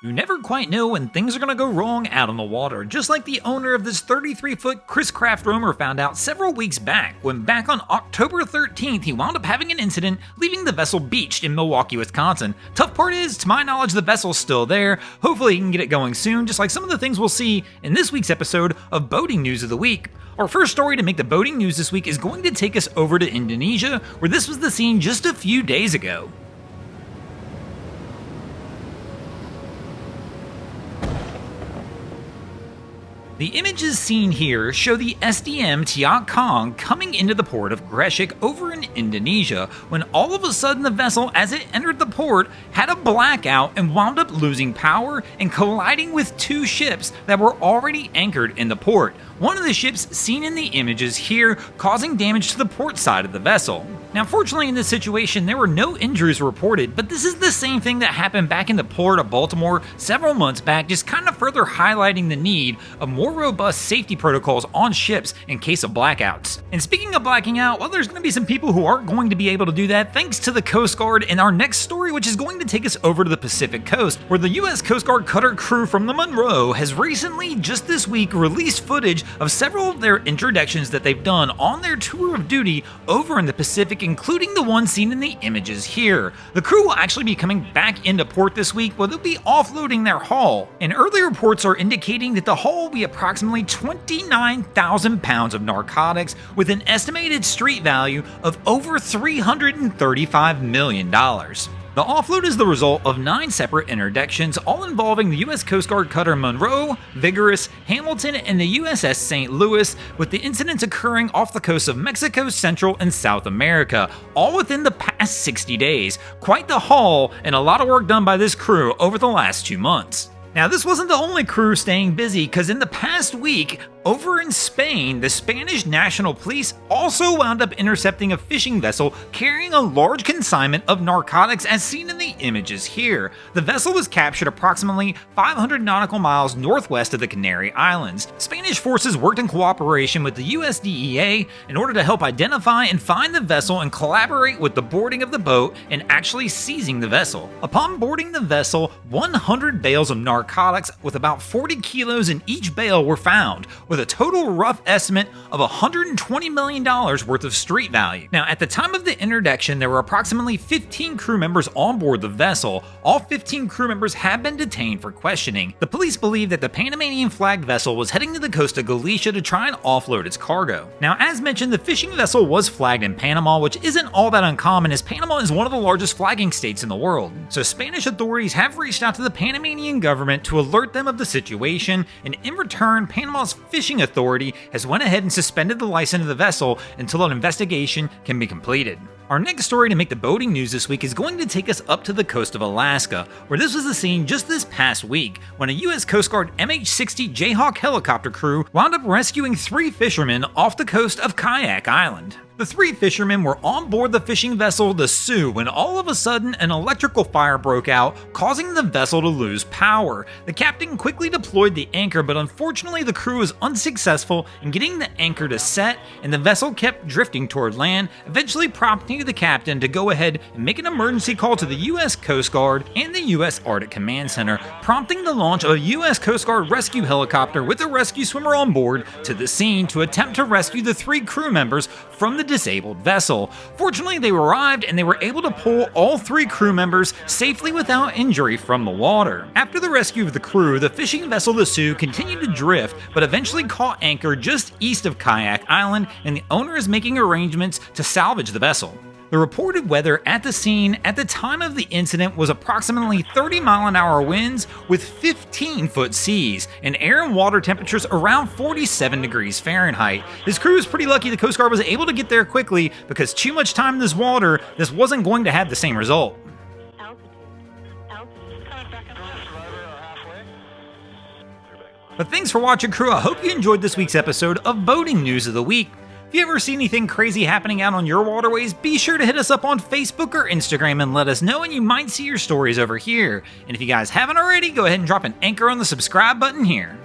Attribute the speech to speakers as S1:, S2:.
S1: You never quite know when things are going to go wrong out on the water, just like the owner of this 33-foot Chris Craft roamer found out several weeks back, when back on October 13th he wound up having an incident leaving the vessel beached in Milwaukee, Wisconsin. Tough part is, to my knowledge, the vessel's still there. Hopefully he can get it going soon, just like some of the things we'll see in this week's episode of Boating News of the Week. Our first story to make the boating news this week is going to take us over to Indonesia, where this was the scene just a few days ago. The images seen here show the SDM Tiak Kong coming into the port of Gresik over in Indonesia, when all of a sudden the vessel, as it entered the port, had a blackout and wound up losing power and colliding with two ships that were already anchored in the port. One of the ships seen in the images here causing damage to the port side of the vessel. Now, fortunately in this situation there were no injuries reported, but this is the same thing that happened back in the port of Baltimore several months back, just kind of further highlighting the need of more robust safety protocols on ships in case of blackouts. And speaking of blacking out, well, there's going to be some people who aren't going to be able to do that thanks to the Coast Guard in our next story, which is going to take us over to the Pacific Coast, where the US Coast Guard cutter crew from the Monroe has recently, just this week, released footage of several of their interdictions that they've done on their tour of duty over in the Pacific, including the one seen in the images here. The crew will actually be coming back into port this week, where they'll be offloading their haul, and early reports are indicating that the haul will be approximately 29,000 pounds of narcotics with an estimated street value of over $335 million. The offload is the result of 9 separate interdictions, all involving the US Coast Guard cutter Monroe, Vigorous, Hamilton, and the USS St. Louis, with the incidents occurring off the coast of Mexico, Central, and South America, all within the past 60 days. Quite the haul, and a lot of work done by this crew over the last 2 months. Now, this wasn't the only crew staying busy, because in the past week, over in Spain, the Spanish National Police also wound up intercepting a fishing vessel carrying a large consignment of narcotics as seen in the images here. The vessel was captured approximately 500 nautical miles northwest of the Canary Islands. Spanish forces worked in cooperation with the US DEA in order to help identify and find the vessel and collaborate with the boarding of the boat and actually seizing the vessel. Upon boarding the vessel, 100 bales of narcotics with about 40 kilos in each bale were found, with a total rough estimate of $120 million worth of street value. Now, at the time of the interdiction, there were approximately 15 crew members on board the vessel. All 15 crew members have been detained for questioning. The police believe that the Panamanian flagged vessel was heading to the coast of Galicia to try and offload its cargo. Now, as mentioned, the fishing vessel was flagged in Panama, which isn't all that uncommon, as Panama is one of the largest flagging states in the world. So Spanish authorities have reached out to the Panamanian government to alert them of the situation, and in return, Panama's fishing authority has went ahead and suspended the license of the vessel until an investigation can be completed. Our next story to make the boating news this week is going to take us up to the coast of Alaska, where this was the scene just this past week when a US Coast Guard MH-60 Jayhawk helicopter crew wound up rescuing 3 fishermen off the coast of Kayak Island. The 3 fishermen were on board the fishing vessel the Sioux when all of a sudden an electrical fire broke out, causing the vessel to lose power. The captain quickly deployed the anchor, but unfortunately the crew was unsuccessful in getting the anchor to set, and the vessel kept drifting toward land, eventually prompting the captain to go ahead and make an emergency call to the US Coast Guard and the US Arctic Command Center, prompting the launch of a US Coast Guard rescue helicopter with a rescue swimmer on board to the scene to attempt to rescue the 3 crew members from the disabled vessel. Fortunately, they arrived and they were able to pull all 3 crew members safely without injury from the water. After the rescue of the crew, the fishing vessel the Sioux continued to drift, but eventually caught anchor just east of Kayak Island, and the owner is making arrangements to salvage the vessel. The reported weather at the scene at the time of the incident was approximately 30-mile-an-hour winds with 15-foot seas and air and water temperatures around 47 degrees Fahrenheit. This crew is pretty lucky the Coast Guard was able to get there quickly, because too much time in this water, this wasn't going to have the same result. But thanks for watching, crew. I hope you enjoyed this week's episode of Boating News of the Week. If you ever see anything crazy happening out on your waterways, be sure to hit us up on Facebook or Instagram and let us know, and you might see your stories over here. And if you guys haven't already, go ahead and drop an anchor on the subscribe button here.